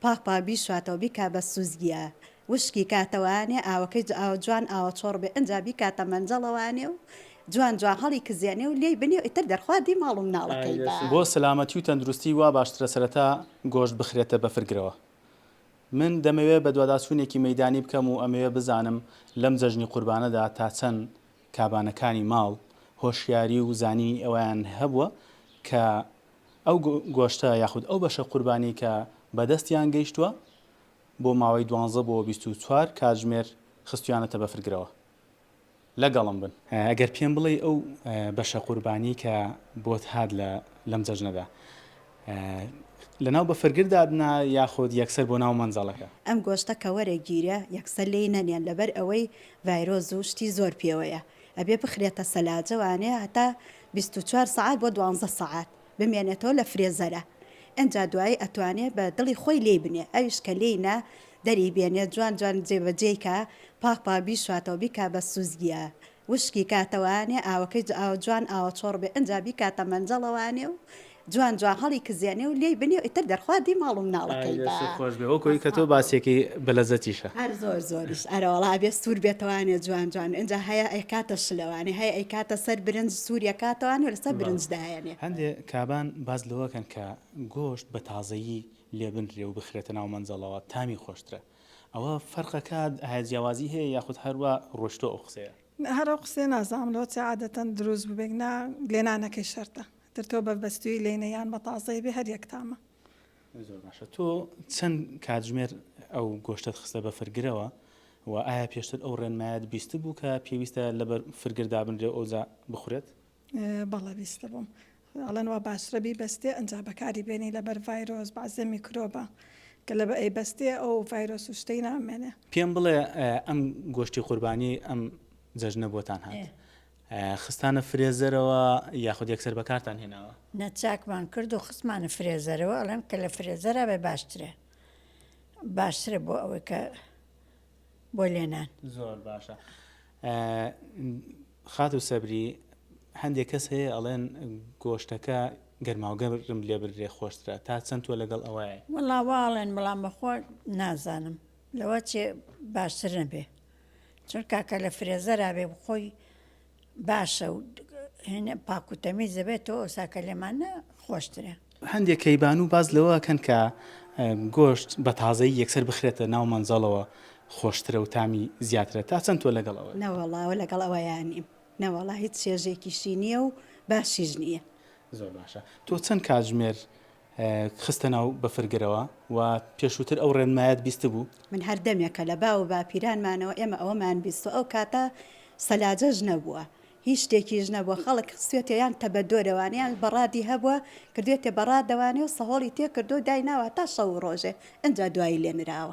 پاک بیشواتەوە بیکا بە سوزگیە وشکی کاتەوانێ ئاوەکەی ئاو جوان ئاوە چۆڕ بێ ئەنجا بیکاتە مەنجەڵەوانێ و جوان جوان هەڵی کزیانێ و لێی بنێ ئیتر دەرخوادی ماڵ و مناڵەکەی بۆ سەلامەتی و تەندروستی وا باشترە سەرەتا گۆشت بخرێتە بەفرگرەوە. من دەمەوێت بە دوواداسوونێکی مەیدانی بکەم و ئەمەوێ بزانم لەم جەژنی قوربانەدا تا چەند کابانەکانی ماڵ هۆشیاری و زانی ئەویان هەبووە کە ئەو گۆشتە یاخود ئەو بەشە قوربانی کە بەدەستیان گەیشتووە بۆ ماوەی 12 بۆ 24 کاتژمێر خستویانەتە بەفرگرەوە لەگەڵم بن. ئەگەر پێم بڵێ ئەو بەشە قوربانی کە بۆت هات لەم جەژنەدا لەناو بەفرگردادنا یاخود یەکسەر بۆ ناو مەنزەڵەکە؟ ئەم گۆشتە کە وەرەگیرە یەکسەر لێی نەنێن لەبەر ئەوەی ڤایرۆز و شتی زۆر پێوەیە ئەبێ بخرێتە سەلاجەوانێ هەتا 24 ساعت بۆ 12 ساعت بمێنێتەوە لە فرێزەرە ئەنجا دوایی ئەتوانێت بە دڵی خۆی لێ بنێ ئەویش کە لێینا دەری بێنێت جوان جوان جێبەجێیکە پاک بیشواتەوە بیکا بە سوزگیە وشکی کاتەوانێ ئاوەکەی ئاو جوان ئاوە چۆڕ بێ ئەنجا بیکاتە مەنجەڵەوانێ و جوان جوان هەڵی کزیانێ و لێی بنێ ئیتر دەرخوادی ماڵ و مناڵەکەی خۆش بێ وەکۆی کە تۆ باسێکی بەلەزەتیشە هەر زۆر زۆریش ئەرەوەڵا بێ سوور بێتەوانێ جوان جوان ئەنجا هەیە ئەیکاتە شلەوانی هەیە ئەیکاتە سەر برنج سووریە کاتەوانی و لەسەر برنجدایەنێ هەندێک کابان باز لەوەکەن کە گۆشت بە تازەیی لێبنرێ و بخرێتە ناو مەنزەڵەوە تامی خۆشترە ئەوە فەرقەکات جیاوازی هەیە یاخود هەروە ڕۆشتۆ ئەو قسەیە هەر ئەو قسێ نازانم لەوە چ عادەتەن دروست ببێگنا لێنانەکەی شەرتە تۆ بە بەستوی لێنەیان بە تازەی بێ هەر یەکتامە. زۆر باشە. تۆ چەند کاتژمێر ئەو گۆشتت خستە بە فرگرەوە و ئایا پێشتر ئەو ڕێنمایەت بیست بوو کە پێویستە لەبەر فرگردا بنرێ ئەوجا بخورێت؟ بەڵێ بیستە بووم ئەڵەنەوە باشترە بەستێ ئەنجا بەکاری بێنی لەبەر ڤایرۆس بەعزە میکرۆبە کە لە بە ئەی بەستێ ئەو ڤایرۆس و شتەی نامێنێ. پێم بڵێ ئەم گۆشتی قوربانی ئەم جەژنە بۆتان هات خستانە فرێزەرەوە یاخود یەکسەر بەکارتان هێناوە؟ نەچاکمان کرد و خستمانە فرێزەرەوە ئەڵێم کە لە فرێزەرە بێ باشترە بۆ ئەوەی کە بۆ لێنان. زۆر باشە. خات و سەبری هەندێک کەس هەیە ئەڵێن گۆشتەکە گەرماوگەرم لێ بردرێ خۆشترە تا چەند تۆ لەگەڵ ئەوەیە؟ وەڵا واڵێن بەڵام بەخۆ نازانم لەوە چێ باشتر نەبێ چون کاکە لە فرێزەرا بێ خۆی باشە و پاکوتەمی زەبێتەوە ئۆساکە لێمانە خۆشترە. هەندێک کەیبان و باز لەوەکەن کە گۆشت بە تازەی یەکسەر بخرێتە ناو مەنزەڵەوە خۆشترە و تامی زیاترە تا چەند تۆ لەگەڵەوە؟ نەوەڵاوە لەگەڵ ئەوەیانیم نەوەڵا هیچ شێژێکیشی نییە و باشیش نییە. زۆر باشە. تۆ چەند کاتژمێر خستە ناو بەفرگرەوە و پێشووتر ئەو ڕێنمایەت بیست بوو؟ من هەردەمێکە لە باو باپیرانمانەوە ئێمە ئەوەمان بیستە ئەو کاتە سەلاجەش نەبووە هیچ شتێکیش نەبووە خەڵک خستێتیان تەبەدۆرەوانیان بەڕادی هەبووە کردوێتێ بەڕادەوانێ و سەهۆڵی تێ کردو دای ناوە تا شەو ڕۆژێ ئەنجا دوایی لێنراوە.